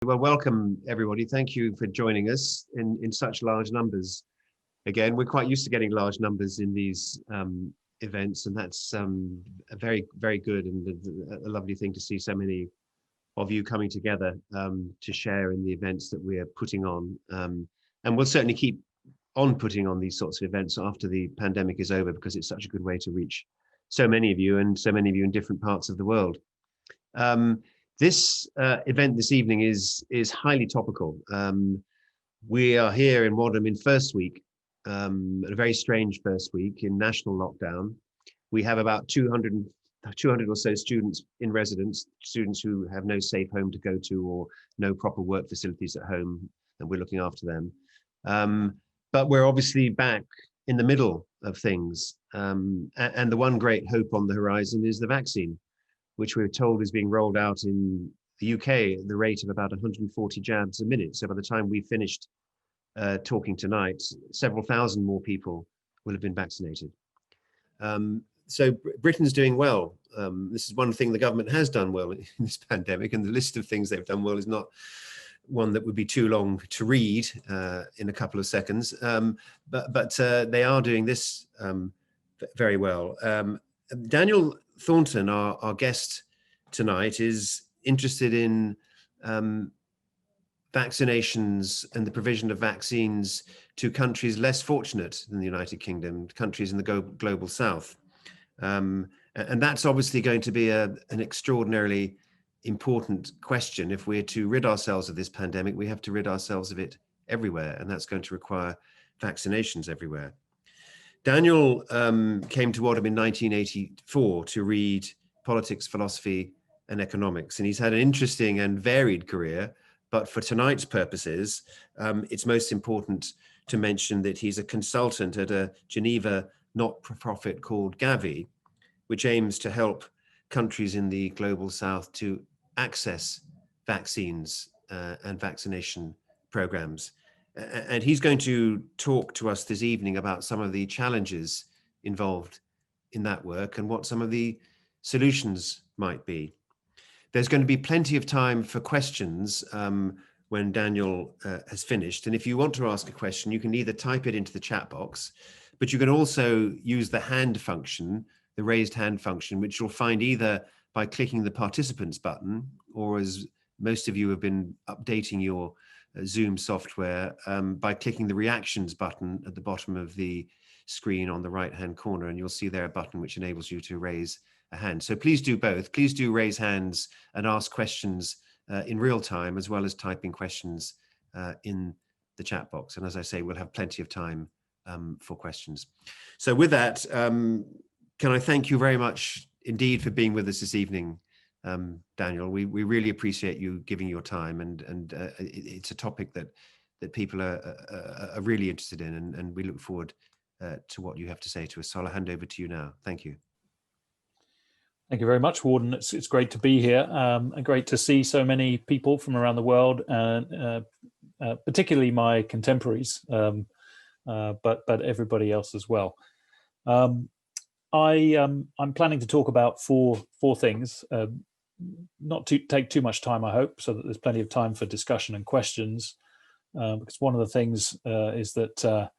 Well, welcome everybody. Thank you for joining us in such large numbers. Again, we're quite used to getting large numbers in these events, and that's a very good and a lovely thing to see so many of you coming together to share in the events that we're putting on. And we'll certainly keep on putting on these sorts of events after the pandemic is over, because it's such a good way to reach so many of you, and so many of you in different parts of the world. This event this evening is highly topical. We are here in Wadham in first week, a very strange first week in national lockdown. We have about 200 or so students in residence, students who have no safe home to go to or no proper work facilities at home, and we're looking after them. But we're obviously back in the middle of things. And the one great hope on the horizon is the vaccine, which we're told is being rolled out in the UK at the rate of about 140 jabs a minute. So by the time we finished talking tonight, several thousand more people will have been vaccinated. So Britain's doing well. This is one thing the government has done well in this pandemic, and the list of things they've done well is not one that would be too long to read in a couple of seconds. But they are doing this very well. Daniel Thornton, our guest tonight, is interested in vaccinations and the provision of vaccines to countries less fortunate than the United Kingdom, countries in the global south. And that's obviously going to be an extraordinarily important question. If we're to rid ourselves of this pandemic, we have to rid ourselves of it everywhere, and that's going to require vaccinations everywhere. Daniel came to Wadham in 1984 to read politics, philosophy, and economics, and he's had an interesting and varied career. But for tonight's purposes, it's most important to mention that he's a consultant at a Geneva not-for-profit called Gavi, which aims to help countries in the global south to access vaccines and vaccination programs. And he's going to talk to us this evening about some of the challenges involved in that work and what some of the solutions might be. There's going to be plenty of time for questions when Daniel has finished. And if you want to ask a question, you can either type it into the chat box, but you can also use the hand function, the raised hand function, which you'll find either by clicking the participants button, or as most of you have been updating your Zoom software, by clicking the reactions button at the bottom of the screen on the right hand corner, and you'll see there a button which enables you to raise a hand. So please do both. Please do raise hands and ask questions in real time, as well as typing questions in the chat box. And as I say, we'll have plenty of time for questions. So with that, can I thank you very much indeed for being with us this evening, Daniel. We really appreciate you giving your time, and it's a topic that people are really interested in, and we look forward to what you have to say to us. So I'll hand over to you now. Thank you. Thank you very much, Warden. It's great to be here, and great to see so many people from around the world, and particularly my contemporaries, but everybody else as well. I'm planning to talk about four things, not to take too much time, I hope, so that there's plenty of time for discussion and questions. Because one of the things is that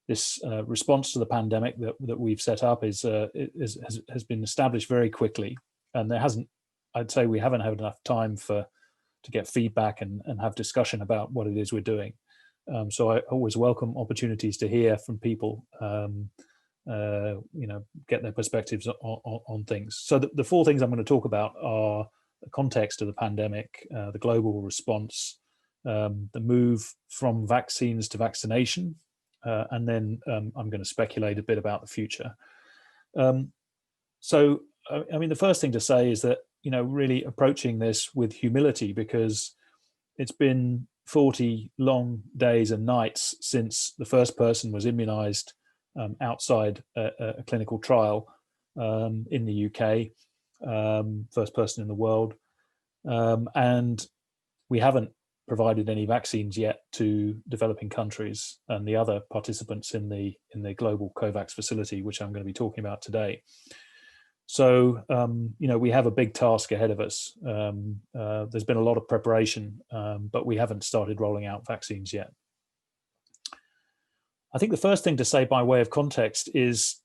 this response to the pandemic that we've set up has been established very quickly, and I'd say we haven't had enough time to get feedback and have discussion about what it is we're doing. So I always welcome opportunities to hear from people, get their perspectives on things. So the four things I'm going to talk about are the context of the pandemic, the global response, the move from vaccines to vaccination, and then I'm going to speculate a bit about the future. So, I mean, the first thing to say is that, really approaching this with humility, because it's been 40 long days and nights since the first person was immunized outside a clinical trial in the UK, first person in the world. And we haven't provided any vaccines yet to developing countries and the other participants in the global COVAX facility, which I'm going to be talking about today. So, we have a big task ahead of us. There's been a lot of preparation, but we haven't started rolling out vaccines yet. I think the first thing to say by way of context is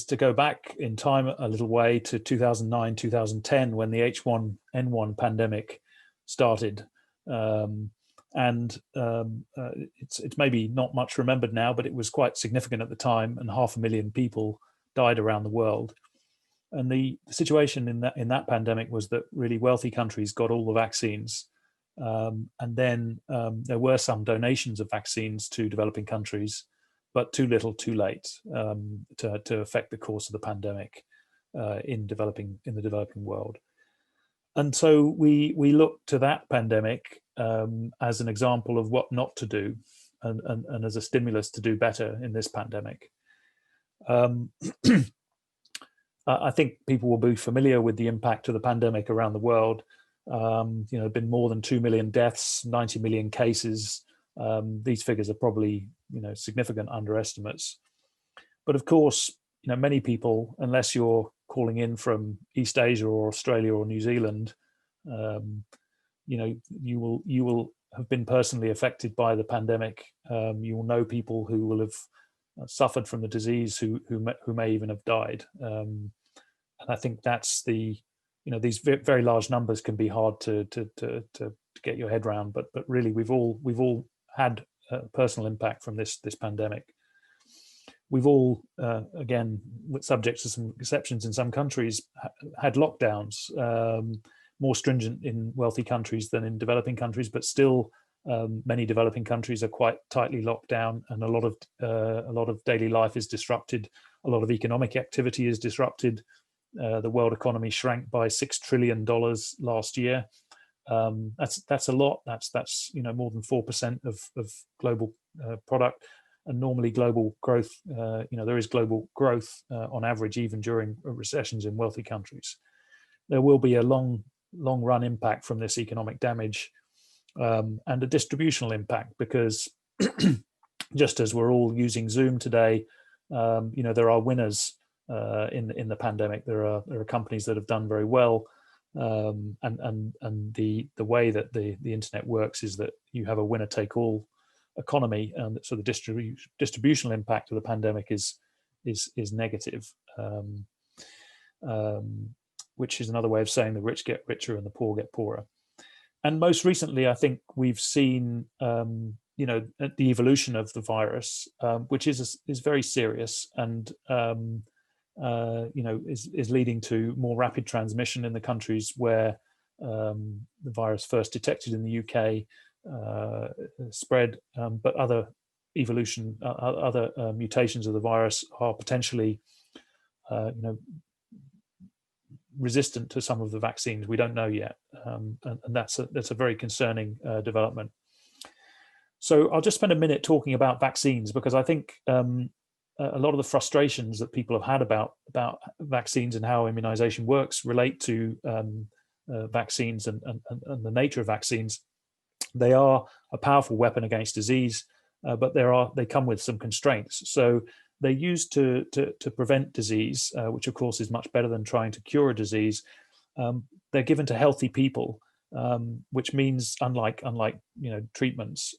to go back in time a little way to 2009, 2010, when the H1N1 pandemic started. It's maybe not much remembered now, but it was quite significant at the time, and 500,000 people died around the world. And the situation in that pandemic was that really wealthy countries got all the vaccines, and then there were some donations of vaccines to developing countries, but too little, too late to affect the course of the pandemic in the developing world. And so we look to that pandemic as an example of what not to do, and as a stimulus to do better in this pandemic. I think people will be familiar with the impact of the pandemic around the world. There have been more than 2 million deaths, 90 million cases. These figures are probably, significant underestimates. But of course, many people, unless you're calling in from East Asia or Australia or New Zealand, you will have been personally affected by the pandemic. You will know people who will have suffered from the disease, who may even have died. And I think that's these very large numbers can be hard to get your head around. But really, we've all had a personal impact from this pandemic. We've all, again, subject to some exceptions in some countries, had lockdowns, more stringent in wealthy countries than in developing countries, but still many developing countries are quite tightly locked down, and a lot of daily life is disrupted. A lot of economic activity is disrupted. The world economy shrank by $6 trillion last year. That's a lot. That's more than 4% of global product. And normally global growth, there is global growth on average, even during recessions in wealthy countries. There will be a long run impact from this economic damage, and a distributional impact, because just as we're all using Zoom today, there are winners in the pandemic. There are companies that have done very well, and the way that the internet works is that you have a winner take all economy, and so the distributional impact of the pandemic is negative, which is another way of saying the rich get richer and the poor get poorer. And most recently, I think we've seen the evolution of the virus, which is very serious, and is leading to more rapid transmission in the countries where the virus first detected in the UK. Spread, but other mutations of the virus are potentially, resistant to some of the vaccines. We don't know yet, and that's a very concerning development. So I'll just spend a minute talking about vaccines, because I think a lot of the frustrations that people have had about vaccines and how immunization works relate to vaccines and the nature of vaccines. They are a powerful weapon against disease, but they come with some constraints. So they're used to prevent disease, which of course is much better than trying to cure a disease. They're given to healthy people, which means unlike treatments.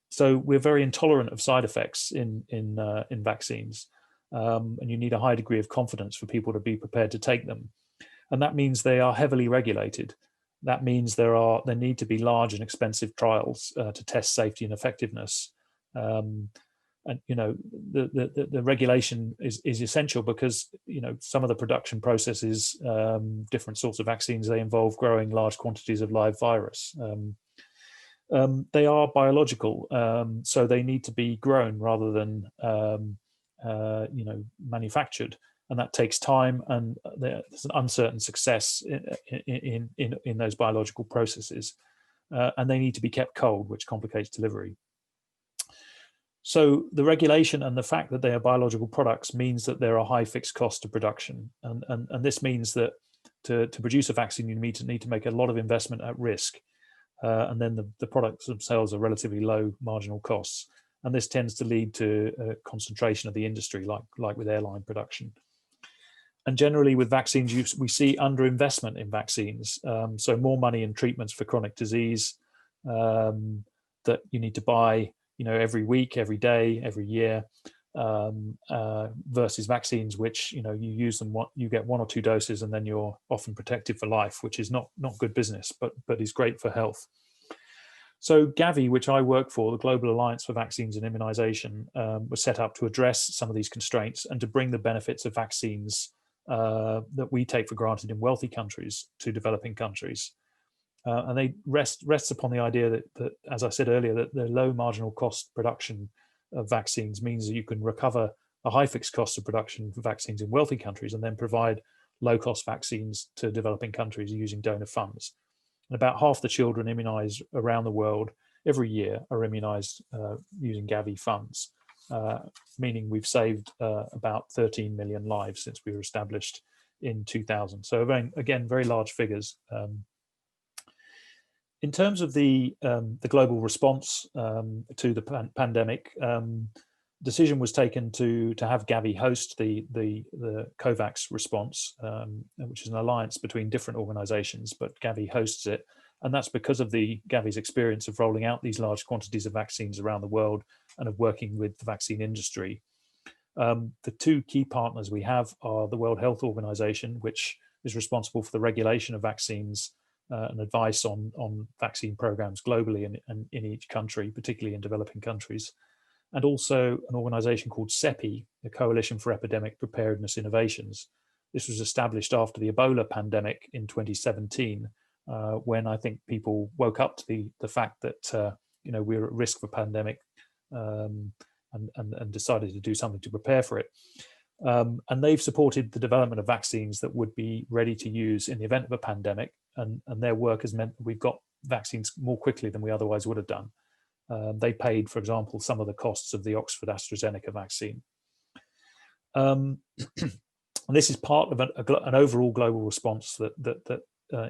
So we're very intolerant of side effects in vaccines, and you need a high degree of confidence for people to be prepared to take them. And that means they are heavily regulated. That means there need to be large and expensive trials to test safety and effectiveness. And the regulation is essential, because some of the production processes, different sorts of vaccines, they involve growing large quantities of live virus. They are biological, so they need to be grown rather than manufactured. And that takes time, and there's an uncertain success in those biological processes, and they need to be kept cold, which complicates delivery. So the regulation and the fact that they are biological products means that there are high fixed costs of production, and this means that to produce a vaccine you need to make a lot of investment at risk, and then the products themselves are relatively low marginal costs, and this tends to lead to a concentration of the industry, like with airline production. And generally with vaccines use, we see underinvestment in vaccines. So more money in treatments for chronic disease that you need to buy, every week, every day, every year, versus vaccines, which, you use them, you get 1 or 2 doses and then you're often protected for life, which is not good business, but is great for health. So Gavi, which I work for, the Global Alliance for Vaccines and Immunization, was set up to address some of these constraints and to bring the benefits of vaccines that we take for granted in wealthy countries to developing countries. And they rests upon the idea that, as I said earlier, that the low marginal cost production of vaccines means that you can recover a high fixed cost of production for vaccines in wealthy countries and then provide low cost vaccines to developing countries using donor funds. And about half the children immunized around the world every year are immunized using Gavi funds, meaning we've saved about 13 million lives since we were established in 2000. So again, very large figures. In terms of the global response to the pandemic, decision was taken to have Gavi host the COVAX response, which is an alliance between different organizations, but Gavi hosts it. And that's because of Gavi's experience of rolling out these large quantities of vaccines around the world and of working with the vaccine industry. The 2 key partners we have are the World Health Organization, which is responsible for the regulation of vaccines and advice on vaccine programs globally and in each country, particularly in developing countries. And also an organization called CEPI, the Coalition for Epidemic Preparedness Innovations. This was established after the Ebola pandemic in 2017, when I think people woke up to the fact that we were at risk of a pandemic and decided to do something to prepare for it. And they've supported the development of vaccines that would be ready to use in the event of a pandemic. And their work has meant that we've got vaccines more quickly than we otherwise would have done. They paid, for example, some of the costs of the Oxford AstraZeneca vaccine. And this is part of an overall global response that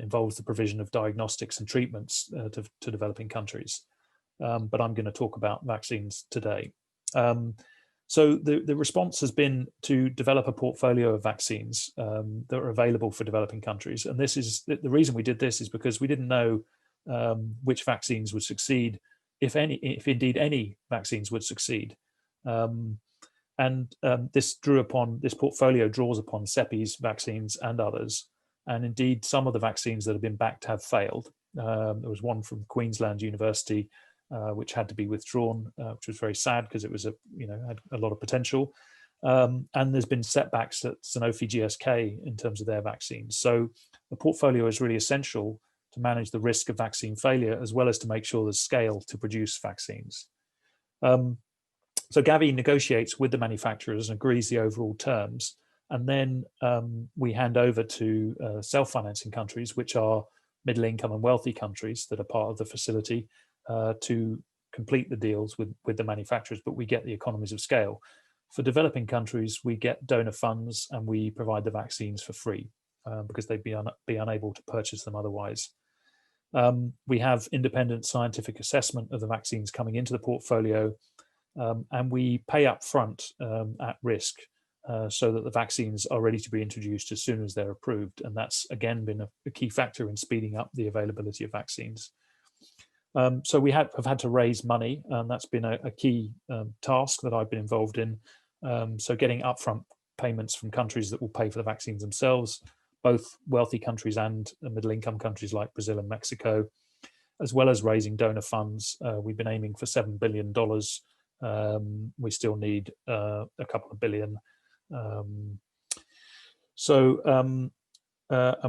involves the provision of diagnostics and treatments to developing countries. But I'm going to talk about vaccines today. So the response has been to develop a portfolio of vaccines that are available for developing countries. And this is the reason we did this is because we didn't know which vaccines would succeed, if indeed any vaccines would succeed. This portfolio draws upon CEPI's vaccines and others. And indeed, some of the vaccines that have been backed have failed. There was one from Queensland University, which had to be withdrawn, which was very sad because it was had a lot of potential. And there's been setbacks at Sanofi GSK in terms of their vaccines. So the portfolio is really essential to manage the risk of vaccine failure, as well as to make sure there's scale to produce vaccines. So Gavi negotiates with the manufacturers and agrees the overall terms. And then we hand over to self-financing countries, which are middle income and wealthy countries that are part of the facility, to complete the deals with the manufacturers, but we get the economies of scale. For developing countries, we get donor funds and we provide the vaccines for free because they'd be unable to purchase them otherwise. We have independent scientific assessment of the vaccines coming into the portfolio, and we pay up front at risk so that the vaccines are ready to be introduced as soon as they're approved. And that's, again, been a key factor in speeding up the availability of vaccines. So we have had to raise money, and that's been a key task that I've been involved in. So getting upfront payments from countries that will pay for the vaccines themselves, both wealthy countries and middle-income countries like Brazil and Mexico, as well as raising donor funds. We've been aiming for $7 billion. We still need a couple of billion. And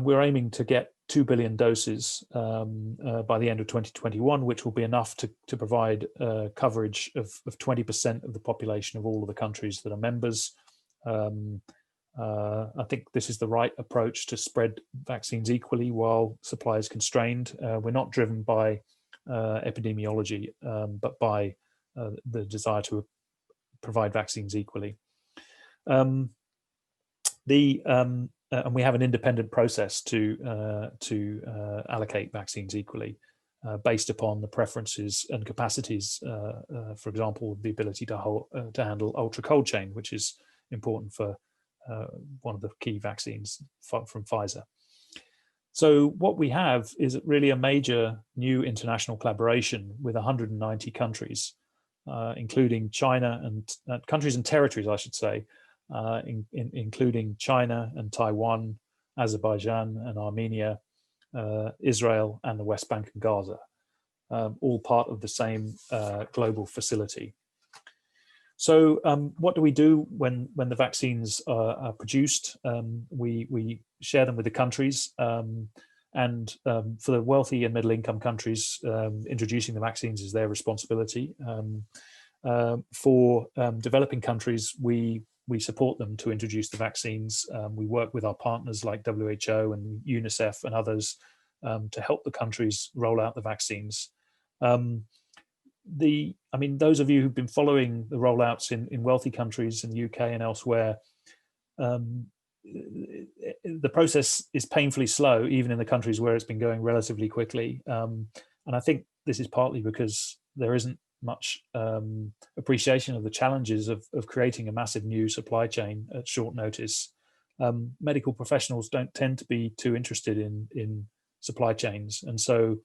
we're aiming to get 2 billion doses by the end of 2021, which will be enough to provide coverage of 20% of the population of all of the countries that are members. I think this is the right approach to spread vaccines equally while supply is constrained. We're not driven by epidemiology, but by the desire to provide vaccines equally. And we have an independent process to allocate vaccines equally based upon the preferences and capacities. For example, the ability to handle ultra cold chain, which is important for one of the key vaccines from Pfizer. So what we have is really a major new international collaboration with 190 countries, including China and countries and territories, I should say, including China and Taiwan, Azerbaijan and Armenia, Israel and the West Bank and Gaza, all part of the same global facility. So what do we do when the vaccines are produced? We share them with the countries, and for the wealthy and middle income countries, introducing the vaccines is their responsibility. For developing countries, we support them to introduce the vaccines. We work with our partners like WHO and UNICEF and others to help the countries roll out the vaccines. Those of you who've been following the rollouts in wealthy countries in the UK and elsewhere, the process is painfully slow, even in the countries where it's been going relatively quickly. And I think this is partly because there isn't much appreciation of the challenges of creating a massive new supply chain at short notice. Medical professionals don't tend to be too interested in supply chains, and so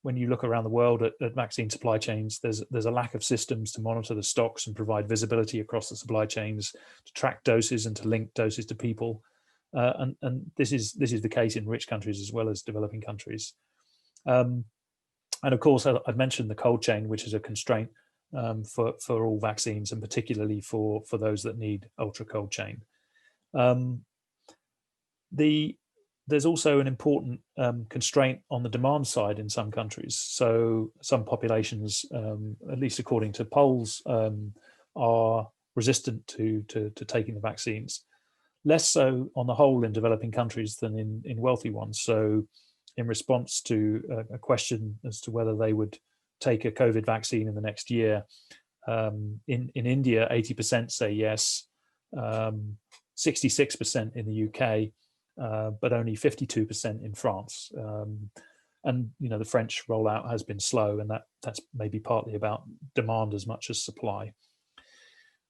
when you look around the world at vaccine supply chains, there's a lack of systems to monitor the stocks and provide visibility across the supply chains, to track doses and to link doses to people. And this is the case in rich countries as well as developing countries. And of course, I've mentioned the cold chain, which is a constraint for all vaccines, and particularly for those that need ultra cold chain. There's also an important constraint on the demand side in some countries. So some populations, at least according to polls, are resistant to taking the vaccines. Less so on the whole in developing countries than in wealthy ones. So in response to a question as to whether they would take a COVID vaccine in the next year, in India, 80% say yes, 66% in the UK, but only 52% in France. And the French rollout has been slow, and that's maybe partly about demand as much as supply.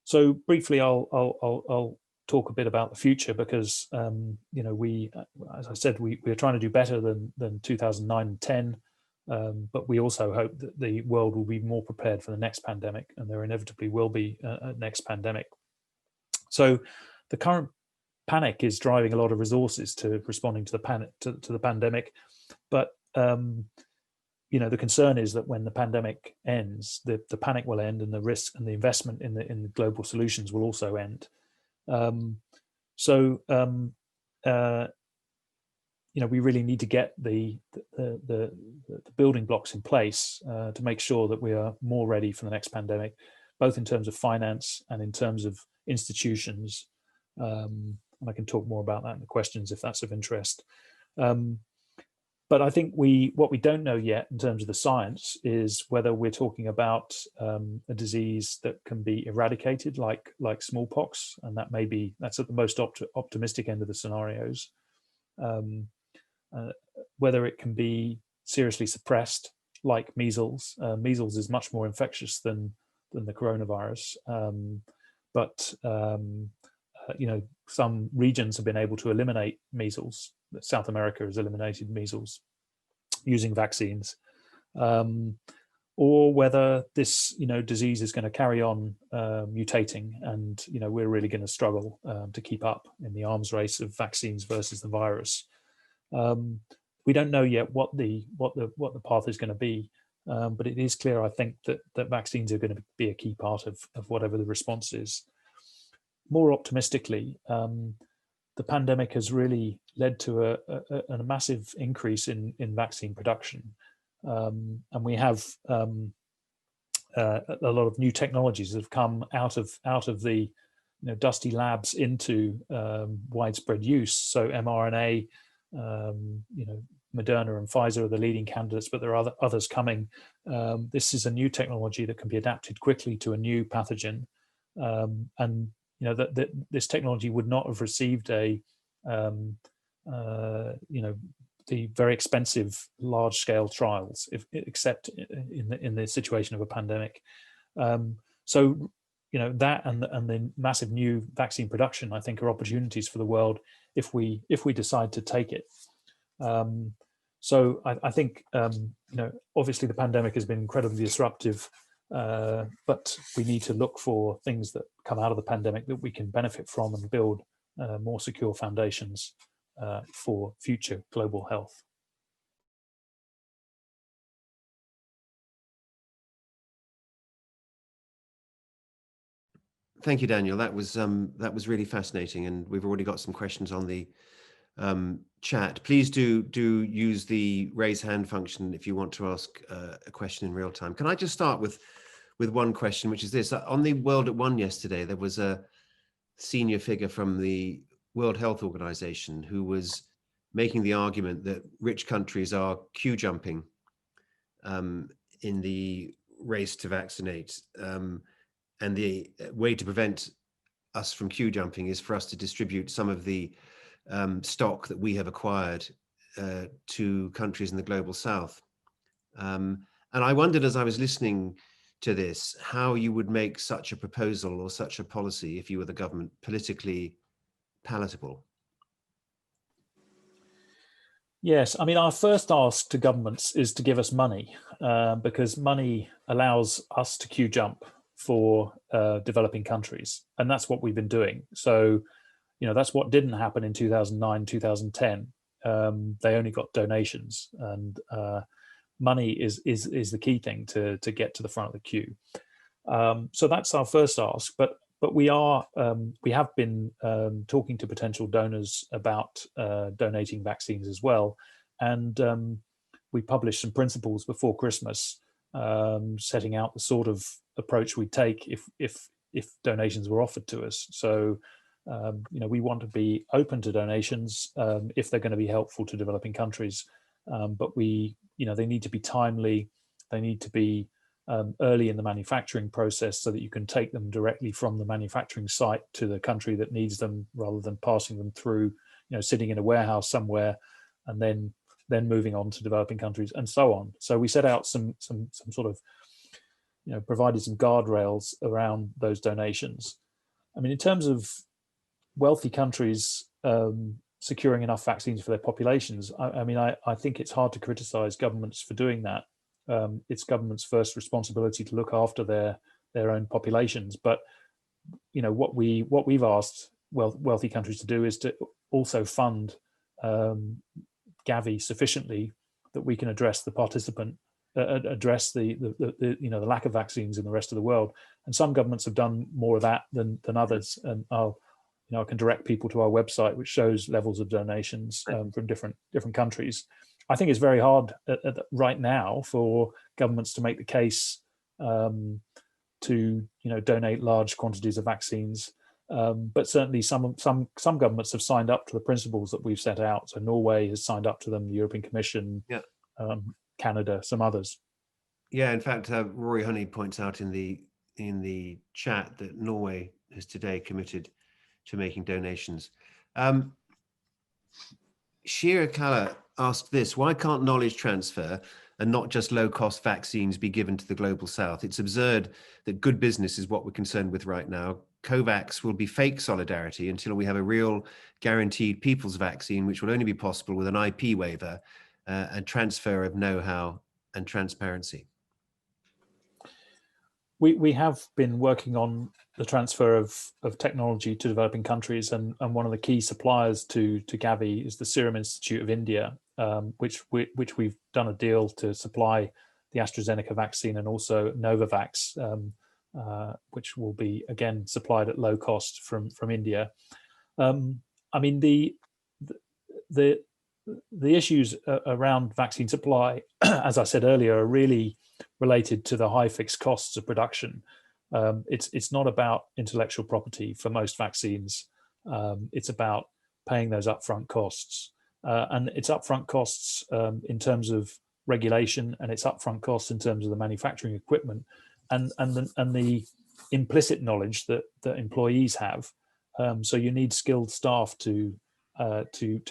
So briefly, I'll talk a bit about the future, because we, as I said, we're trying to do better than 2009 and 10, but we also hope that the world will be more prepared for the next pandemic, and there inevitably will be a next pandemic. So the current panic is driving a lot of resources to responding to the pandemic, but the concern is that when the pandemic ends, the panic will end, and the risk and the investment in the global solutions will also end. We really need to get the building blocks in place to make sure that we are more ready for the next pandemic, both in terms of finance and in terms of institutions. And I can talk more about that in the questions if that's of interest. But I think what we don't know yet in terms of the science is whether we're talking about a disease that can be eradicated, like smallpox, and that's at the most optimistic end of the scenarios. Whether it can be seriously suppressed, like measles. Measles is much more infectious than the coronavirus, but some regions have been able to eliminate measles. South America has eliminated measles using vaccines, or whether this disease is going to carry on mutating, and we're really going to struggle to keep up in the arms race of vaccines versus the virus. We don't know yet what the path is going to be, but it is clear, I think, that vaccines are going to be a key part of whatever the response is. More optimistically, the pandemic has really led to a massive increase in vaccine production, and we have a lot of new technologies that have come out of the dusty labs into widespread use. So mRNA, Moderna and Pfizer are the leading candidates, but there are others coming. This is a new technology that can be adapted quickly to a new pathogen, and this technology would not have received the very expensive large-scale trials except in the situation of a pandemic. So that and the massive new vaccine production, I think, are opportunities for the world if we decide to take it. So I think obviously the pandemic has been incredibly disruptive, but we need to look for things that come out of the pandemic that we can benefit from and build more secure foundations for future global health. Thank you, Daniel. That was really fascinating, and we've already got some questions on the chat. Please do use the raise hand function if you want to ask a question in real time. Can I just start with one question, which is this: on the World at One yesterday, there was a senior figure from the World Health Organization who was making the argument that rich countries are queue jumping in the race to vaccinate. And the way to prevent us from queue jumping is for us to distribute some of the stock that we have acquired to countries in the global south. And I wondered, as I was listening to this, how you would make such a proposal or such a policy, if you were the government, politically palatable. Yes, I mean, our first ask to governments is to give us money, because money allows us to queue jump for developing countries, and that's what we've been doing. So, that's what didn't happen in 2009, 2010. They only got donations, and money is the key thing to get to the front of the queue. So that's our first ask, but we have been talking to potential donors about donating vaccines as well, and we published some principles before Christmas, setting out the sort of approach we take if donations were offered to us. So we want to be open to donations if they're going to be helpful to developing countries, but they need to be timely, they need to be early in the manufacturing process so that you can take them directly from the manufacturing site to the country that needs them, rather than passing them through, sitting in a warehouse somewhere and then moving on to developing countries and so on. So we set out some sort of, provided some guardrails around those donations. I mean, in terms of wealthy countries securing enough vaccines for their populations, I think it's hard to criticize governments for doing that. It's government's first responsibility to look after their own populations. But what we've asked wealthy countries to do is to also fund Gavi sufficiently that we can address the lack of vaccines in the rest of the world. And some governments have done more of that than others. And I can direct people to our website, which shows levels of donations from different countries. I think it's very hard right now for governments to make the case to donate large quantities of vaccines, but certainly some governments have signed up to the principles that we've set out. So Norway has signed up to them, the European Commission, Canada, some others. Yeah, in fact, Rory Honey points out in the chat that Norway has today committed to making donations. Shira Kalla asked this: why can't knowledge transfer and not just low-cost vaccines be given to the global south? It's absurd that good business is what we're concerned with right now. COVAX will be fake solidarity until we have a real guaranteed people's vaccine, which will only be possible with an IP waiver and transfer of know-how and transparency. We have been working on the transfer of technology to developing countries, and one of the key suppliers to Gavi is the Serum Institute of India, which we've done a deal to supply the AstraZeneca vaccine and also Novavax, which will be again supplied at low cost from India. I mean, the issues around vaccine supply, as I said earlier, are really related to the high fixed costs of production. It's not about intellectual property for most vaccines. It's about paying those upfront costs, and it's upfront costs in terms of regulation, and it's upfront costs in terms of the manufacturing equipment, and the implicit knowledge that employees have. So you need skilled staff to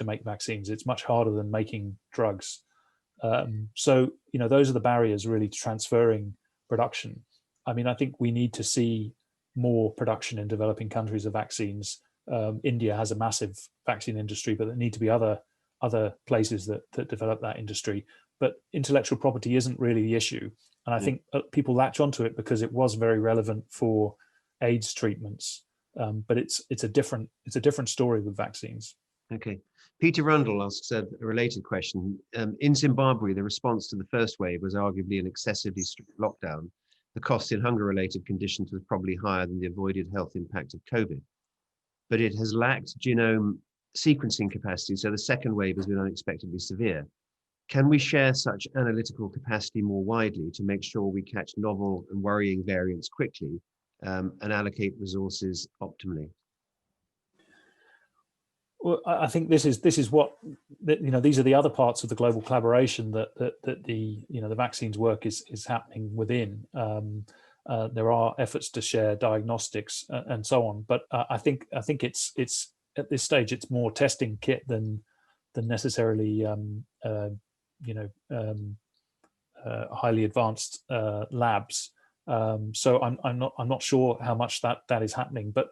make vaccines. It's much harder than making drugs. So those are the barriers really to transferring production. I mean, I think we need to see more production in developing countries of vaccines. India has a massive vaccine industry, but there need to be other places that develop that industry. But intellectual property isn't really the issue. And I think people latch onto it because it was very relevant for AIDS treatments. But it's a different story with vaccines. Okay. Peter Rundle asks a related question. In Zimbabwe, the response to the first wave was arguably an excessively strict lockdown. The cost in hunger-related conditions was probably higher than the avoided health impact of COVID. But it has lacked genome sequencing capacity, so the second wave has been unexpectedly severe. Can we share such analytical capacity more widely to make sure we catch novel and worrying variants quickly and allocate resources optimally? Well, I think this is what these are the other parts of the global collaboration that the vaccines work is happening within. There are efforts to share diagnostics and so on, but I think it's at this stage it's more testing kit than necessarily highly advanced labs. So I'm not sure how much that is happening, but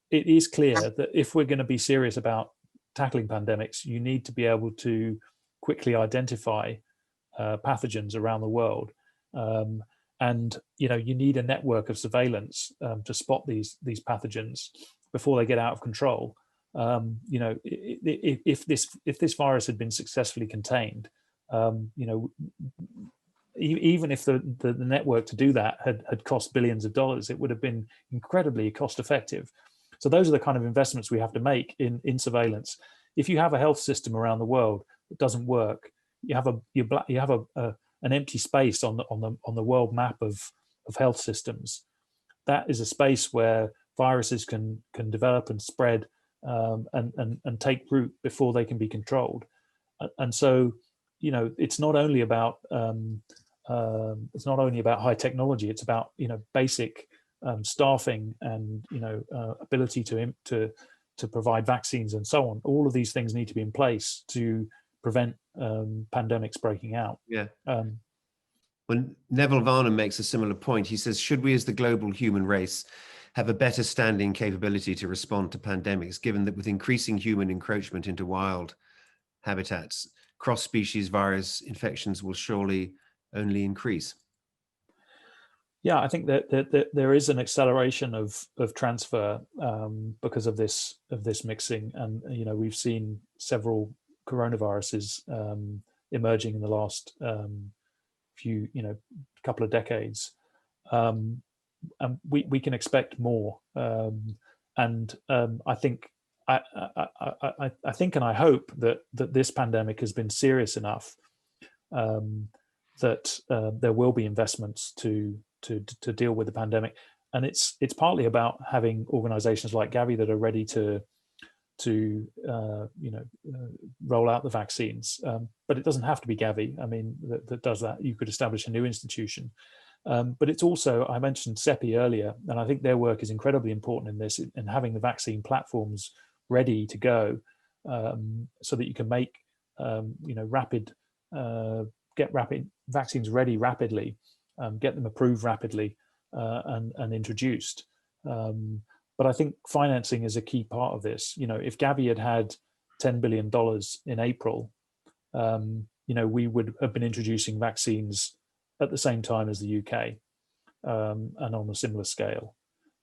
it is clear that if we're going to be serious about tackling pandemics, you need to be able to quickly identify pathogens around the world, and you need a network of surveillance to spot these pathogens before they get out of control. If this virus had been successfully contained, even if the network to do that had cost billions of dollars, it would have been incredibly cost effective. So those are the kind of investments we have to make in surveillance. If you have a health system around the world that doesn't work, you have an empty space on the world map of health systems. That is a space where viruses can develop and spread and take root before they can be controlled. And so, it's not only about high technology. It's about basic staffing and ability to provide vaccines and so on. All of these things need to be in place to prevent pandemics breaking out. Yeah. Well, Neville Varnum makes a similar point. He says, should we as the global human race have a better standing capability to respond to pandemics, given that with increasing human encroachment into wild habitats, cross-species virus infections will surely only increase? Yeah, I think that there is an acceleration of transfer because of this mixing, and we've seen several coronaviruses emerging in the last few couple of decades, and we can expect more. And I think I think and I hope that this pandemic has been serious enough that there will be investments to deal with the pandemic, and it's partly about having organizations like Gavi that are ready to roll out the vaccines, but it doesn't have to be Gavi. I mean, that does that. You could establish a new institution, but it's also, I mentioned CEPI earlier, and I think their work is incredibly important in this, in having the vaccine platforms ready to go, so that you can make get rapid vaccines ready rapidly, get them approved rapidly, and introduced. But I think financing is a key part of this. If Gavi had $10 billion in April, we would have been introducing vaccines at the same time as the UK, and on a similar scale.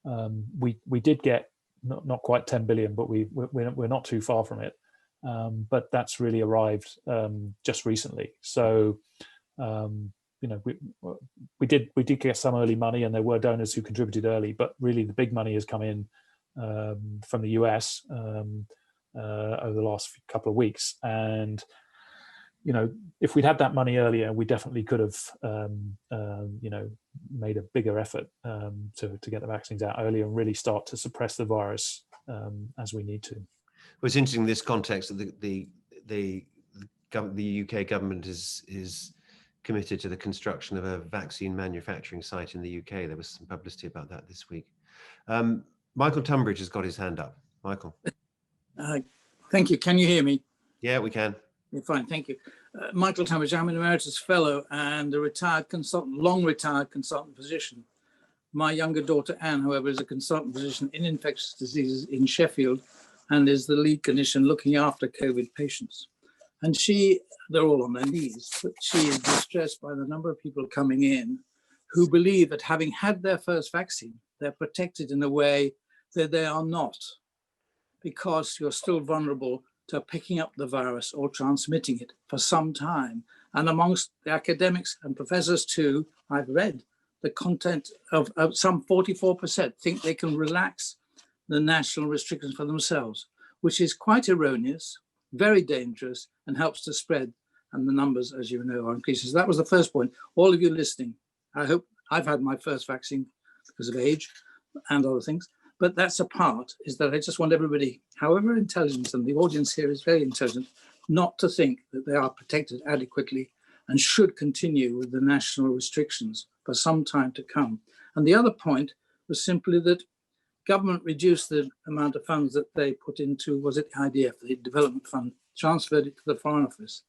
We did get not quite 10 billion, but we're not too far from it. But that's really arrived just recently. So we did get some early money, and there were donors who contributed early, but really the big money has come in from the US over the last couple of weeks. And if we'd had that money earlier, we definitely could have made a bigger effort to get the vaccines out earlier and really start to suppress the virus as we need to. Well, it's interesting in this context that the UK government is committed to the construction of a vaccine manufacturing site in the UK. There was some publicity about that this week. Michael Tunbridge has got his hand up. Michael. Thank you. Can you hear me? Yeah, we can. Yeah, fine, thank you. Michael Tunbridge, I'm an emeritus fellow and a retired consultant, long retired consultant physician. My younger daughter, Anne, however, is a consultant physician in infectious diseases in Sheffield and is the lead clinician looking after COVID patients. And they're all on their knees, but she is distressed by the number of people coming in who believe that having had their first vaccine, they're protected in a way that they are not, because you're still vulnerable to picking up the virus or transmitting it for some time. And amongst the academics and professors too, I've read the content of some 44% think they can relax the national restrictions for themselves, which is quite erroneous, very dangerous, and helps to spread. And the numbers, as you know, are increasing. So that was the first point. All of you listening, I hope I've had my first vaccine because of age and other things. But that's a part, is that I just want everybody, however intelligent, and the audience here is very intelligent, not to think that they are protected adequately and should continue with the national restrictions for some time to come. And the other point was simply that government reduced the amount of funds that they put into, was it the IDF, the Development Fund, transferred it to the Foreign Office.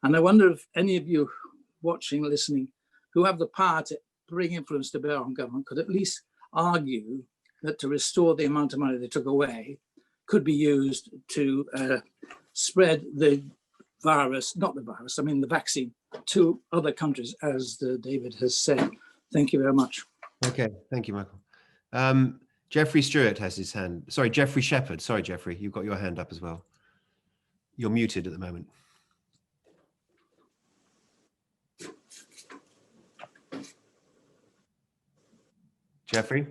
And I wonder if any of you watching, listening, who have the power to bring influence to bear on government could at least argue that to restore the amount of money they took away could be used to spread the virus, not the virus, I mean the vaccine, to other countries, as David has said. Thank you very much. Okay, thank you, Michael. Jeffrey Stewart has his hand. Sorry, Jeffrey Shepherd. Sorry, Jeffrey, you've got your hand up as well. You're muted at the moment. Jeffrey?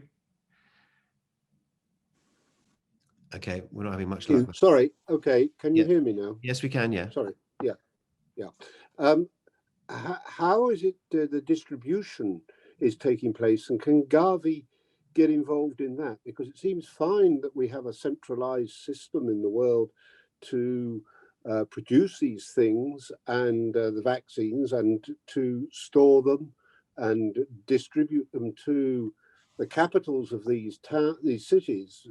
Okay, we're not having much luck. Sorry, okay, can you hear me now? Yes, we can, yeah. Sorry, yeah. How is it the distribution is taking place, and can Gavi get involved in that? Because it seems fine that we have a centralized system in the world to produce these things and the vaccines, and to store them and distribute them to the capitals of these cities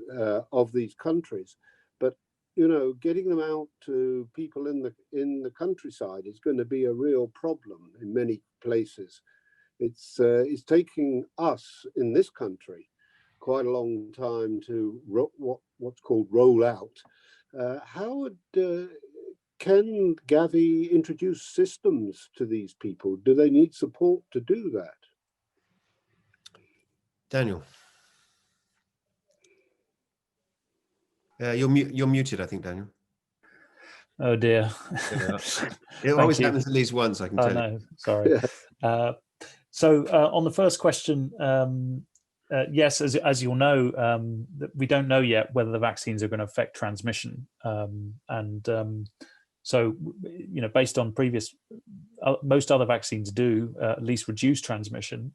of these countries. But you know, getting them out to people in the countryside is going to be a real problem in many places. It's taking us in this country quite a long time to what's called roll out. How can Gavi introduce systems to these people? Do they need support to do that? Daniel. You're muted, I think, Daniel. Oh dear. It always happens at least once, I can tell you. No, sorry. So on the first question, yes, as you'll know, we don't know yet whether the vaccines are going to affect transmission. So, you know, based on previous, most other vaccines do at least reduce transmission.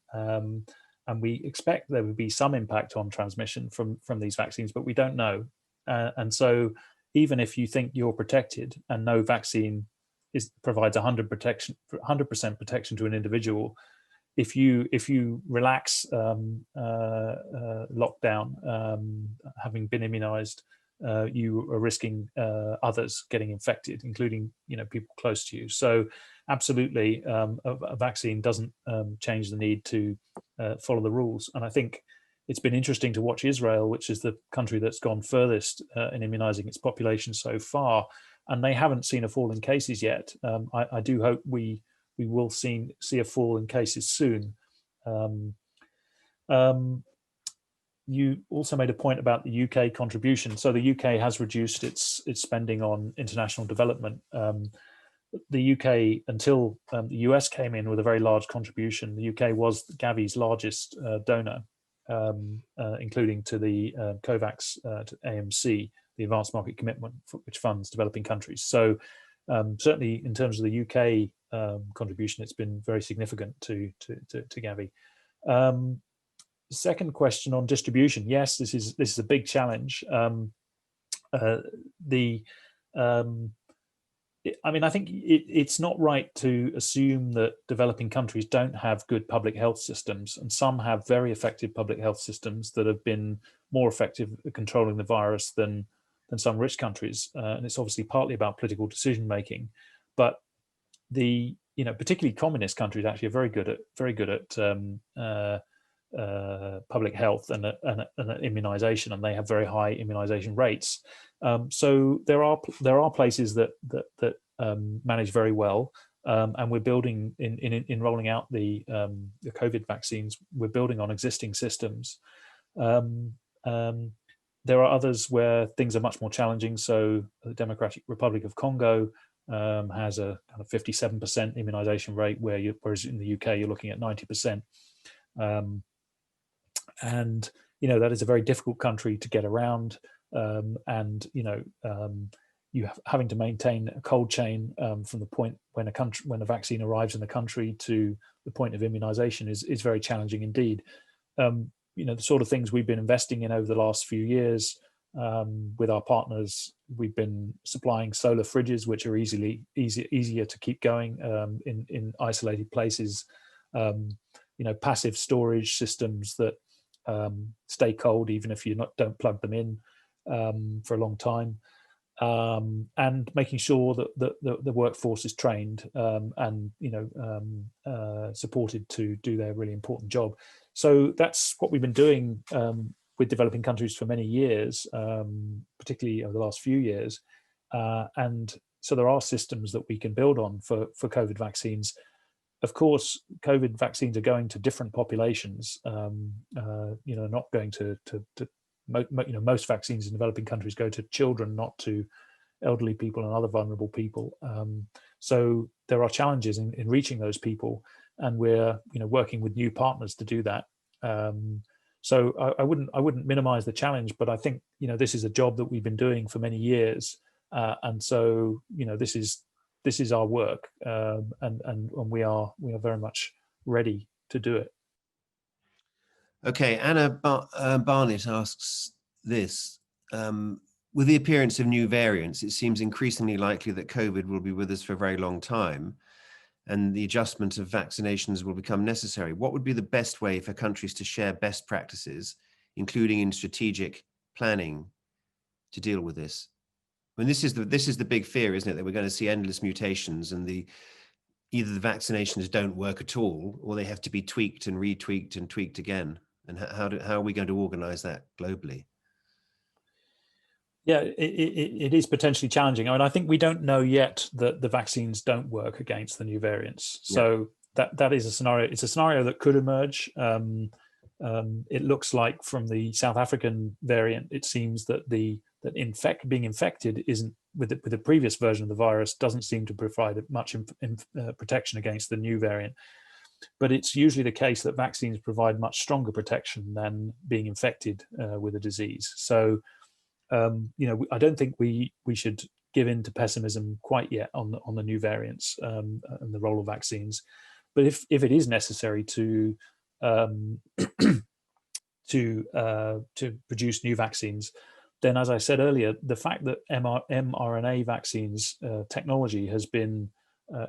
And we expect there would be some impact on transmission from these vaccines, but we don't know. And so even if you think you're protected and no vaccine provides 100% protection to an individual, if you relax lockdown, having been immunized, you are risking others getting infected, including, you know, people close to you. So absolutely, a vaccine doesn't change the need to follow the rules. And I think it's been interesting to watch Israel, which is the country that's gone furthest in immunizing its population so far, and they haven't seen a fall in cases yet. I do hope we will see a fall in cases soon. You also made a point about the UK contribution. So the UK has reduced its spending on international development. The UK, until the US came in with a very large contribution, the UK was Gavi's largest donor, including to the COVAX, to AMC, the Advanced Market Commitment, which funds developing countries. So certainly in terms of the UK contribution, it's been very significant to Gavi. Second question on distribution. Yes, this is a big challenge. I mean, I think it's not right to assume that developing countries don't have good public health systems, and some have very effective public health systems that have been more effective at controlling the virus than some rich countries. And it's obviously partly about political decision making, but particularly communist countries actually are very good at public health and immunization, and they have very high immunization rates. So there are places that manage very well, and we're building in rolling out the COVID vaccines. We're building on existing systems. There are others where things are much more challenging. So the Democratic Republic of Congo has a kind of 57% immunization rate, whereas in the UK you're looking at 90%. And that is a very difficult country to get around, and you having to maintain a cold chain from the point when a vaccine arrives in the country to the point of immunization is very challenging indeed. The sort of things we've been investing in over the last few years with our partners. We've been supplying solar fridges, which are easier to keep going in isolated places. Passive storage systems that stay cold even if you don't plug them in for a long time, and making sure that the workforce is trained and supported to do their really important job. So that's what we've been doing with developing countries for many years, particularly over the last few years. And so there are systems that we can build on for COVID vaccines. Of course, COVID vaccines are going to different populations. Not going to most vaccines in developing countries go to children, not to elderly people and other vulnerable people. So there are challenges in reaching those people, and we're working with new partners to do that. So I wouldn't minimize the challenge, but I think this is a job that we've been doing for many years, and so this is our work, and we are very much ready to do it. Okay, Anna Barnett asks this. With the appearance of new variants, it seems increasingly likely that COVID will be with us for a very long time, and the adjustment of vaccinations will become necessary. What would be the best way for countries to share best practices, including in strategic planning, to deal with this? I mean, this is the big fear, isn't it? That we're going to see endless mutations, and either the vaccinations don't work at all, or they have to be tweaked and retweaked and tweaked again. And how are we going to organize that globally? Yeah, it is potentially challenging. I mean, I think we don't know yet that the vaccines don't work against the new variants. So that is a scenario. It's a scenario that could emerge. It looks like from the South African variant, it seems that being infected isn't with the previous version of the virus doesn't seem to provide much protection against the new variant. But it's usually the case that vaccines provide much stronger protection than being infected with a disease. So I don't think we should give in to pessimism quite yet on the new variants and the role of vaccines. But if it is necessary to produce new vaccines, then, as I said earlier, the fact that mRNA vaccines technology has been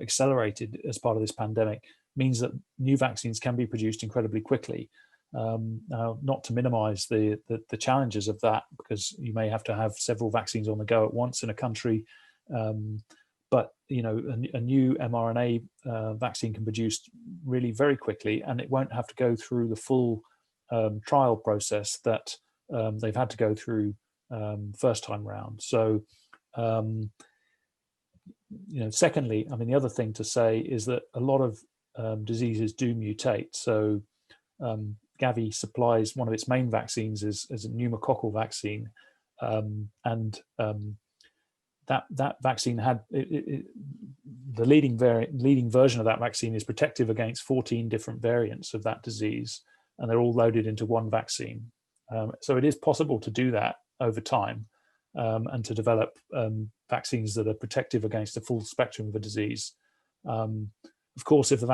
accelerated as part of this pandemic means that new vaccines can be produced incredibly quickly. Now, not to minimize the challenges of that, because you may have to have several vaccines on the go at once in a country, but a new mRNA vaccine can be produced really very quickly, and it won't have to go through the full trial process that they've had to go through first time round. So secondly, I mean, the other thing to say is that a lot of diseases do mutate. So Gavi supplies one of its main vaccines as a pneumococcal vaccine, and that vaccine had the leading version of that vaccine is protective against 14 different variants of that disease, and they're all loaded into one vaccine. So it is possible to do that over time, and to develop vaccines that are protective against the full spectrum of a disease. Of course, if the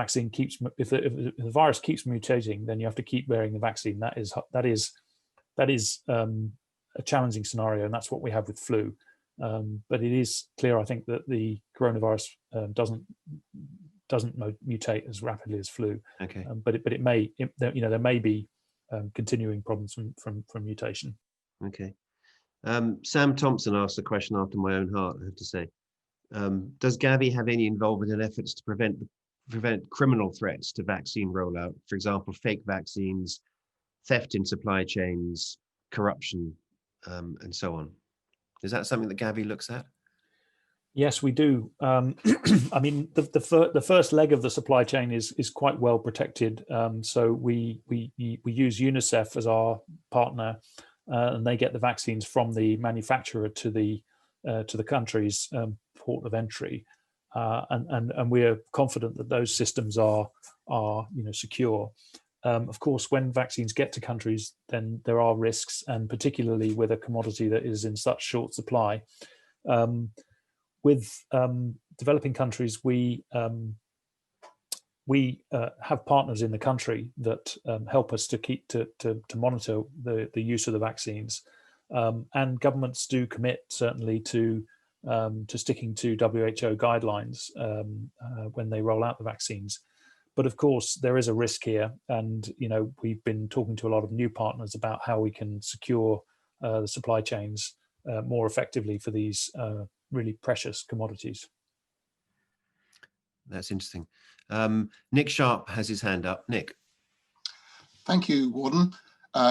virus keeps mutating, then you have to keep wearing the vaccine. That is a challenging scenario, and that's what we have with flu. But it is clear, I think, that the coronavirus doesn't mutate as rapidly as flu. Okay. But there may be continuing problems from mutation. Okay. Sam Thompson asked a question after my own heart, I have to say. Does Gavi have any involvement in efforts to prevent criminal threats to vaccine rollout? For example, fake vaccines theft in supply chains, corruption, and so on. Is that something that Gavi looks at? Yes, we do. I mean, the first leg of the supply chain is quite well protected. So we use UNICEF as our partner, and they get the vaccines from the manufacturer to the country's port of entry, and we are confident that those systems are secure. Of course, when vaccines get to countries, then there are risks, and particularly with a commodity that is in such short supply. With developing countries, we have partners in the country that help us to monitor the use of the vaccines, and governments do commit certainly to sticking to WHO guidelines when they roll out the vaccines. But of course, there is a risk here, and we've been talking to a lot of new partners about how we can secure the supply chains more effectively for these really precious commodities. That's interesting. Nick Sharp has his hand up. Nick. Thank you, Warden.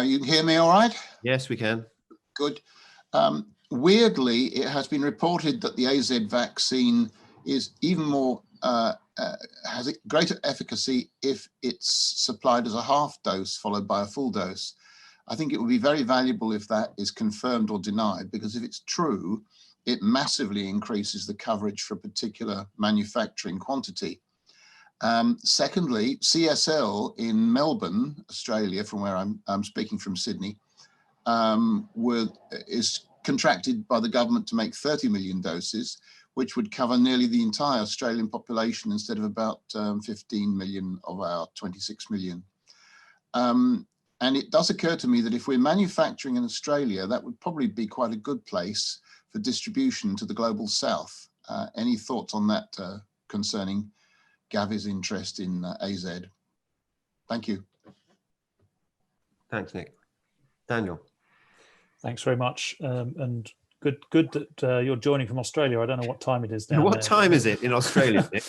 You can hear me all right? Yes, we can. Good. Weirdly, it has been reported that the AZ vaccine is even more, has greater efficacy if it's supplied as a half dose followed by a full dose. I think it would be very valuable if that is confirmed or denied, because if it's true, it massively increases the coverage for a particular manufacturing quantity. Secondly, CSL in Melbourne, Australia, from where I'm speaking from Sydney, is contracted by the government to make 30 million doses, which would cover nearly the entire Australian population instead of about 15 million of our 26 million. And it does occur to me that if we're manufacturing in Australia, that would probably be quite a good place for distribution to the global south. Any thoughts on that concerning Gavi's interest in AZ? Thank you. Thanks, Nick. Daniel. Thanks very much, and good that you're joining from Australia. I don't know what time it is down What there. time is it in Australia, Nick?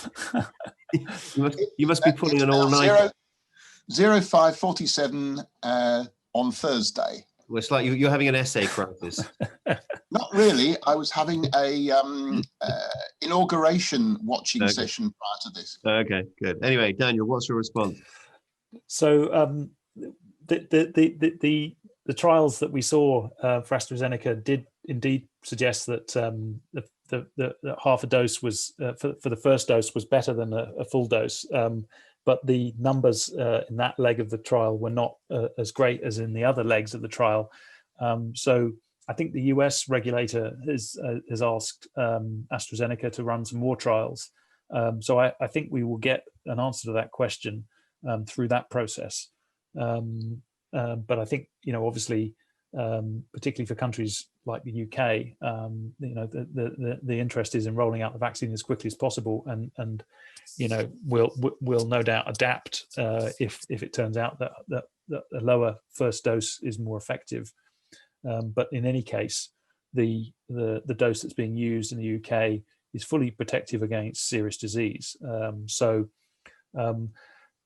you must be pulling an all-nighter. 05:47 on Thursday. Well, it's like you're having an essay crisis. Not really. I was having a inauguration watching session prior to this. Okay, good. Anyway, Daniel, what's your response? So the trials that we saw for AstraZeneca did indeed suggest that the half a dose was for the first dose was better than a full dose. But the numbers in that leg of the trial were not as great as in the other legs of the trial. So I think the US regulator has asked AstraZeneca to run some more trials. So I think we will get an answer to that question through that process. But I think, obviously, particularly for countries like the UK, the interest is in rolling out the vaccine as quickly as possible, and we'll no doubt adapt if it turns out that a lower first dose is more effective. But in any case, the dose that's being used in the UK is fully protective against serious disease.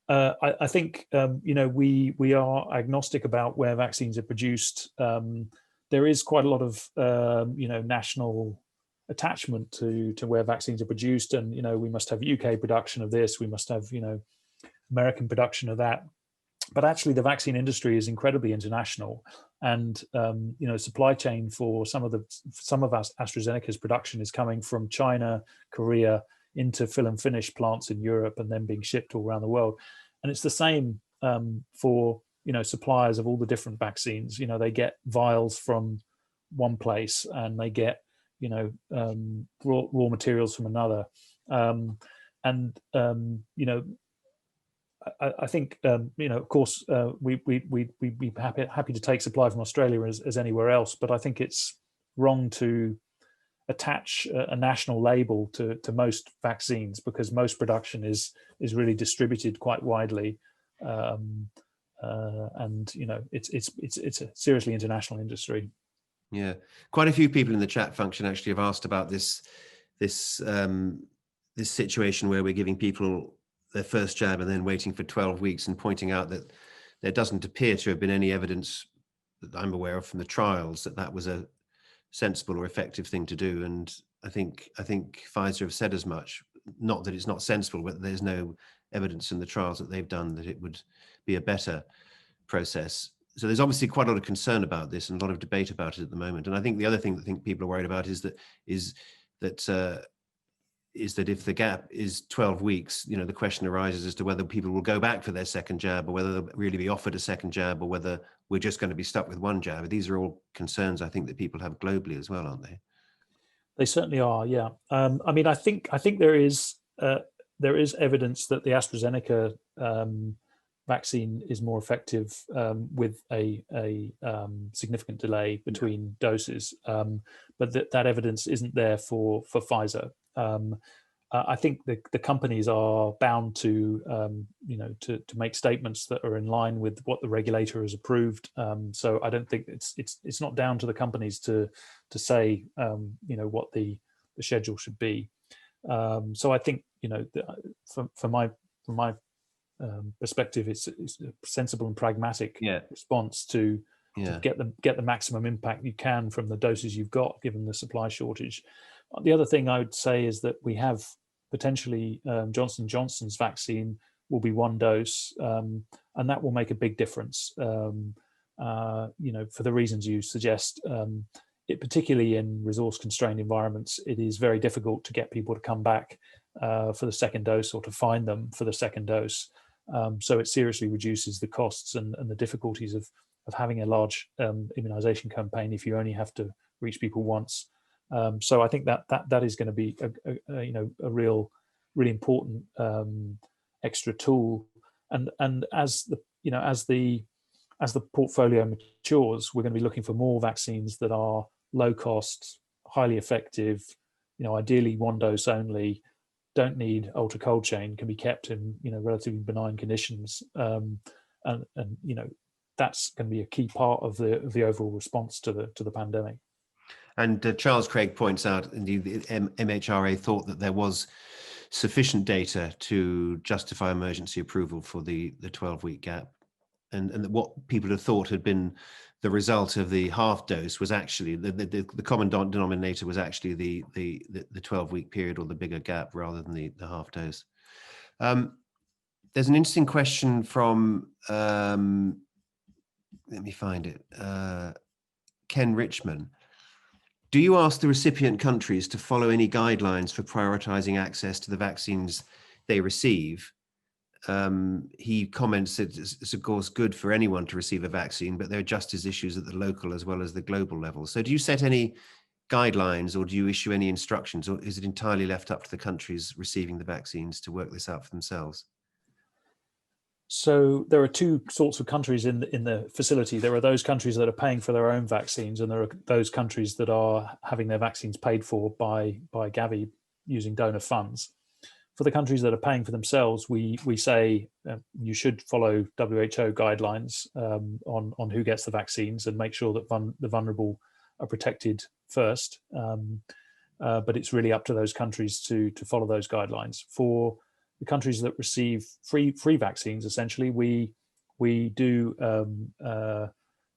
I think we are agnostic about where vaccines are produced. There is quite a lot of national attachment to where vaccines are produced, and we must have UK production of this, we must have American production of that. But actually, the vaccine industry is incredibly international, and supply chain for some of AstraZeneca's production is coming from China, Korea, into fill and finish plants in Europe, and then being shipped all around the world. And it's the same for suppliers of all the different vaccines. They get vials from one place, and they get raw materials from another. I think of course we'd be happy to take supply from Australia as anywhere else, but I think it's wrong to attach a national label to most vaccines, because most production is really distributed quite widely, and it's a seriously international industry. Yeah, quite a few people in the chat function actually have asked about this situation where we're giving people their first jab and then waiting for 12 weeks, and pointing out that there doesn't appear to have been any evidence that I'm aware of from the trials that that was a sensible or effective thing to do. And I think Pfizer have said as much. Not that it's not sensible, but there's no evidence in the trials that they've done that it would be a better process. So there's obviously quite a lot of concern about this and a lot of debate about it at the moment. And I think the other thing that I think people are worried about is that if the gap is 12 weeks, you know, the question arises as to whether people will go back for their second jab, or whether they'll really be offered a second jab, or whether we're just going to be stuck with one jab. These are all concerns I think that people have globally as well, aren't they? They certainly are, yeah. I mean, I think there is evidence that the AstraZeneca vaccine is more effective with a significant delay between doses, but that evidence isn't there for Pfizer. I think the companies are bound to to make statements that are in line with what the regulator has approved. So I don't think it's not down to the companies to say what the schedule should be. So I think from my perspective, it's a sensible and pragmatic response to get the maximum impact you can from the doses you've got, given the supply shortage. The other thing I would say is that we have potentially Johnson & Johnson's vaccine will be one dose, and that will make a big difference. For the reasons you suggest, it particularly in resource-constrained environments, it is very difficult to get people to come back for the second dose, or to find them for the second dose. So it seriously reduces the costs and the difficulties of having a large immunization campaign if you only have to reach people once. So I think that is going to be a really important extra tool, and as the portfolio matures, we're going to be looking for more vaccines that are low cost, highly effective, ideally one dose only, don't need ultra cold chain, can be kept in relatively benign conditions, and that's going to be a key part of the overall response to the pandemic. And Charles Craig points out, indeed, the MHRA thought that there was sufficient data to justify emergency approval for the 12-week gap, and what people had thought had been the result of the half dose was actually the common denominator was actually the 12-week period, or the bigger gap, rather than the half dose. There's an interesting question from let me find it. Ken Richman. Do you ask the recipient countries to follow any guidelines for prioritizing access to the vaccines they receive? He comments that it's of course good for anyone to receive a vaccine, but there are justice issues at the local as well as the global level. So do you set any guidelines, or do you issue any instructions, or is it entirely left up to the countries receiving the vaccines to work this out for themselves? So there are two sorts of countries in the facility. There are those countries that are paying for their own vaccines, and there are those countries that are having their vaccines paid for by Gavi using donor funds. For the countries that are paying for themselves, we say you should follow WHO guidelines on who gets the vaccines, and make sure that the vulnerable are protected first. But it's really up to those countries to follow those guidelines. For the countries that receive free vaccines, essentially, we do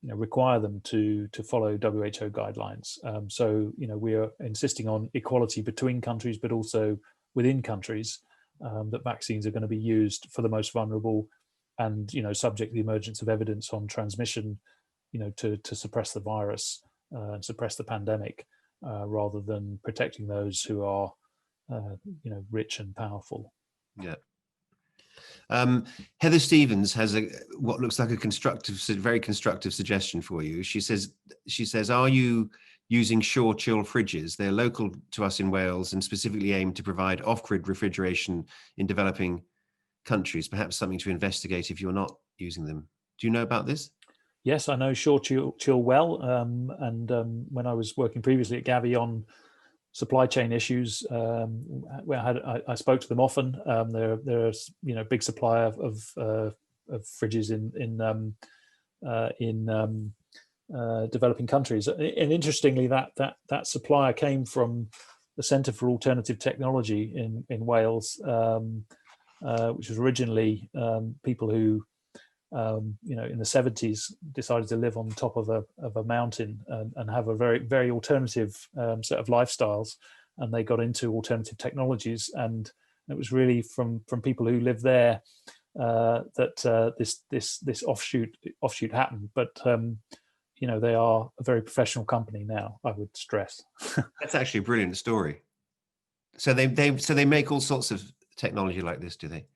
require them to follow WHO guidelines. So we are insisting on equality between countries, but also within countries, that vaccines are going to be used for the most vulnerable, and subject to the emergence of evidence on transmission, to suppress the virus and suppress the pandemic, rather than protecting those who are rich and powerful. Yeah. Heather Stevens has what looks like a very constructive suggestion for you. She says, are you using Sure Chill fridges? They're local to us in Wales and specifically aim to provide off-grid refrigeration in developing countries. Perhaps something to investigate if you're not using them. Do you know about this? Yes, I know Sure Chill well. And when I was working previously at Gavi on supply chain issues, I spoke to them often. They're a big supplier of fridges in developing countries. And interestingly, that supplier came from the Centre for Alternative Technology in Wales, which was originally people who you know, in the 70s, decided to live on top of a mountain and have a very, very alternative set of lifestyles, and they got into alternative technologies. And it was really from people who lived there that this offshoot happened. But you know, they are a very professional company now, I would stress. That's actually a brilliant story. So they make all sorts of technology like this, do they?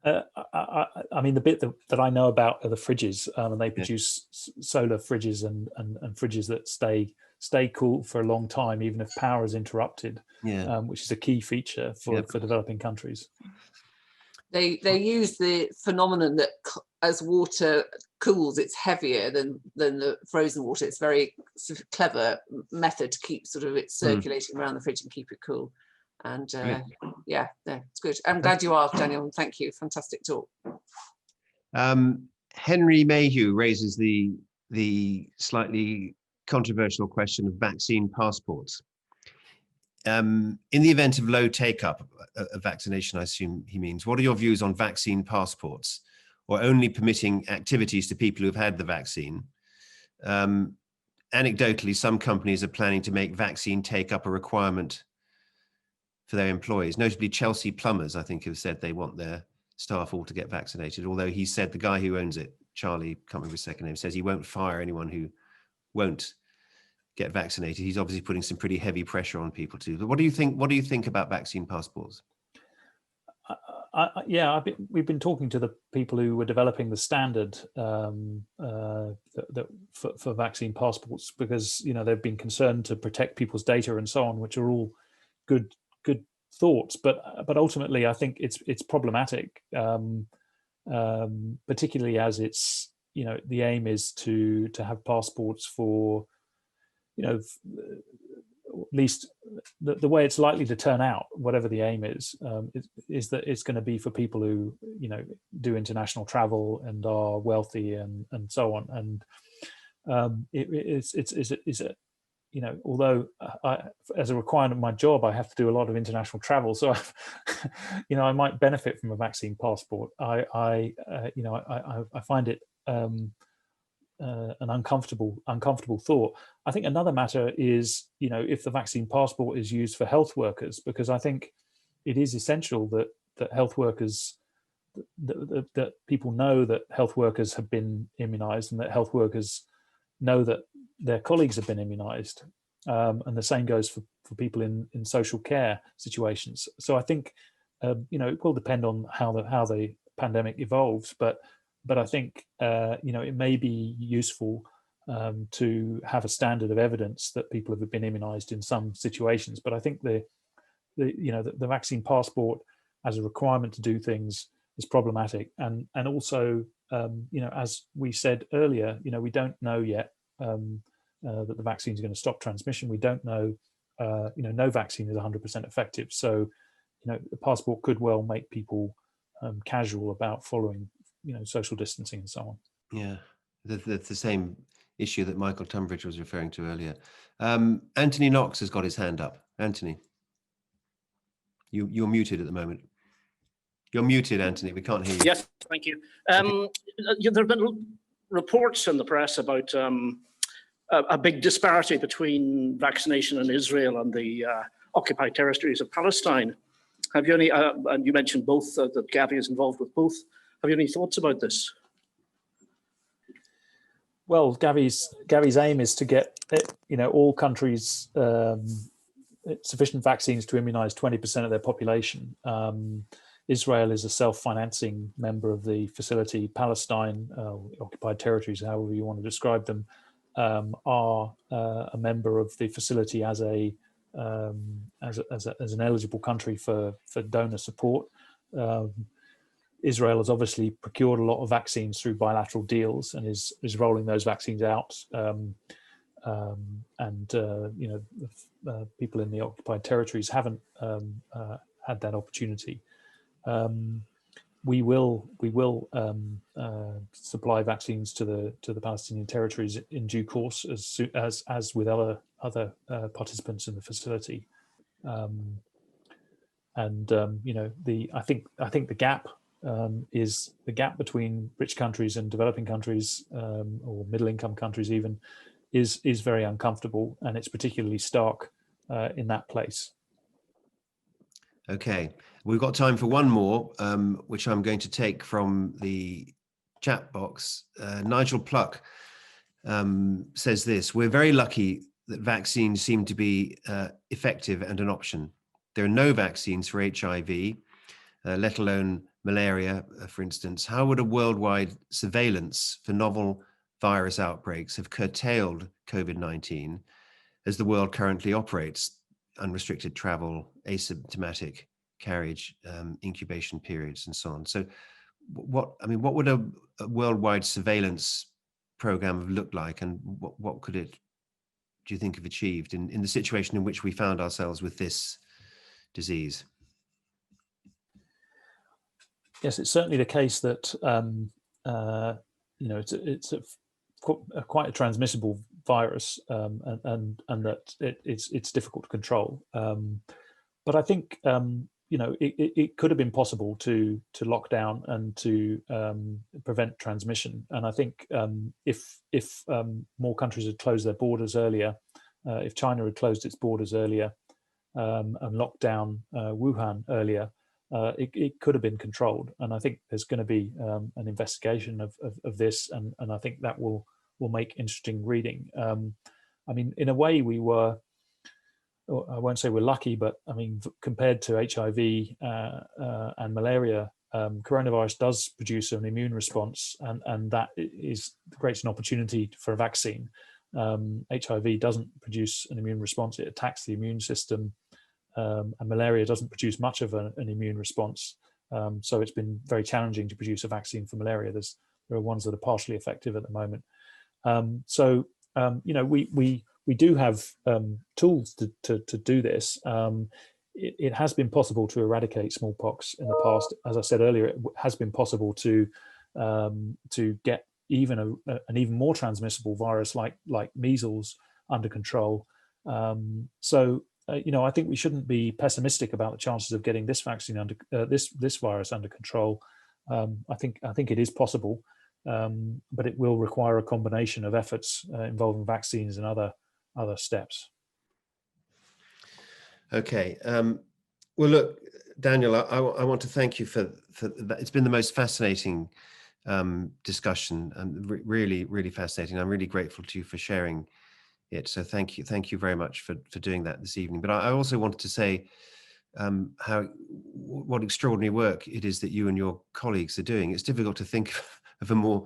I mean, the bit that I know about are the fridges, and they produce solar fridges and fridges that stay cool for a long time, even if power is interrupted. Yeah. Which is a key feature for developing countries. They use the phenomenon that as water cools, it's heavier than the frozen water. It's very sort of clever method to keep sort of it circulating around the fridge and keep it cool. And yeah, it's good. I'm glad you are, Daniel. Thank you. Fantastic talk. Henry Mayhew raises the slightly controversial question of vaccine passports. In the event of low take-up of vaccination, I assume he means, what are your views on vaccine passports, or only permitting activities to people who've had the vaccine? Anecdotally, some companies are planning to make vaccine take-up a requirement for their employees. Notably, Chelsea Plumbers, I think, have said they want their staff all to get vaccinated, although he said the guy who owns it, Charlie, can't remember his second name, says he won't fire anyone who won't get vaccinated. He's obviously putting some pretty heavy pressure on people too. But what do you think about vaccine passports? We've been talking to the people who were developing the standard for vaccine passports, because, you know, they've been concerned to protect people's data and so on, which are all good thoughts. But ultimately, I think it's problematic, particularly as it's, you know, the aim is to have passports for, you know, at least the way it's likely to turn out, whatever the aim is that it's going to be for people who, you know, do international travel and are wealthy and so on. And it's you know, although as a requirement of my job, I have to do a lot of international travel, so you know, I might benefit from a vaccine passport. I find it an uncomfortable thought. I think another matter is, you know, if the vaccine passport is used for health workers, because I think it is essential that health workers, that people know that health workers have been immunized, and that health workers know that their colleagues have been immunized, and the same goes for people in social care situations. So I think you know, it will depend on how the pandemic evolves, but I think you know, it may be useful to have a standard of evidence that people have been immunized in some situations. But I think the vaccine passport as a requirement to do things is problematic, and also you know, as we said earlier, you know, we don't know yet that the vaccine is going to stop transmission. We don't know, you know, no vaccine is 100% effective. So, you know, the passport could well make people casual about following, you know, social distancing and so on. Yeah, the same issue that Michael Tunbridge was referring to earlier. Anthony Knox has got his hand up. Anthony, you're muted at the moment. You're muted, Anthony. We can't hear you. Yes, thank you. There have been reports in the press about a big disparity between vaccination in Israel and the occupied territories of Palestine. Have you any, and you mentioned both, that Gavi is involved with both. Have you any thoughts about this? Well, Gavi's aim is to get, you know, all countries sufficient vaccines to immunize 20% of their population. Israel is a self-financing member of the facility. Palestine, occupied territories, however you want to describe them, are a member of the facility as an eligible country for donor support. Israel has obviously procured a lot of vaccines through bilateral deals and is rolling those vaccines out. You know, people in the occupied territories haven't had that opportunity. We will supply vaccines to the Palestinian territories in due course, as with other participants in the facility. You know, I think the gap is the gap between rich countries and developing countries, or middle-income countries even, is very uncomfortable, and it's particularly stark in that place. Okay, we've got time for one more, which I'm going to take from the chat box. Nigel Pluck says this: "We're very lucky that vaccines seem to be effective and an option. There are no vaccines for HIV, let alone malaria, for instance. How would a worldwide surveillance for novel virus outbreaks have curtailed COVID-19 as the world currently operates? Unrestricted travel, asymptomatic carriage, incubation periods, and so on." So what would a worldwide surveillance program have looked like, and what could it, do you think, have achieved in the situation in which we found ourselves with this disease? Yes, it's certainly the case that it's quite a transmissible virus, and that it's difficult to control. But I think it could have been possible to lock down and to prevent transmission. And I think if more countries had closed their borders earlier, if China had closed its borders earlier and locked down Wuhan earlier, it could have been controlled. And I think there's going to be an investigation of this, and I think that will make interesting reading. I mean, in a way, we were, I won't say we're lucky, but I mean, compared to HIV and malaria, coronavirus does produce an immune response, and that creates an opportunity for a vaccine. HIV doesn't produce an immune response; it attacks the immune system, and malaria doesn't produce much of an immune response. So it's been very challenging to produce a vaccine for malaria. There are ones that are partially effective at the moment. We do have tools to do this. It has been possible to eradicate smallpox in the past. As I said earlier, it has been possible to get even an even more transmissible virus like measles under control. I think we shouldn't be pessimistic about the chances of getting this vaccine under this virus under control. I think it is possible, but it will require a combination of efforts involving vaccines and other steps. Okay. Well, look, Daniel, I want to thank you for that. It's been the most fascinating discussion, and really, really fascinating. I'm really grateful to you for sharing it. So thank you very much for doing that this evening. But I also wanted to say what extraordinary work it is that you and your colleagues are doing. It's difficult to think of a more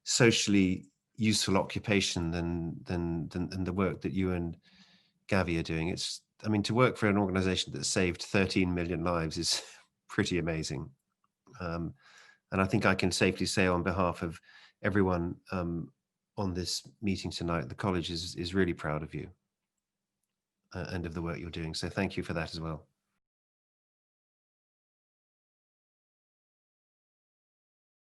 socially useful occupation than the work that you and Gavi are doing. To work for an organization that saved 13 million lives is pretty amazing. And I think I can safely say on behalf of everyone on this meeting tonight, the college is really proud of you and of the work you're doing. So thank you for that as well.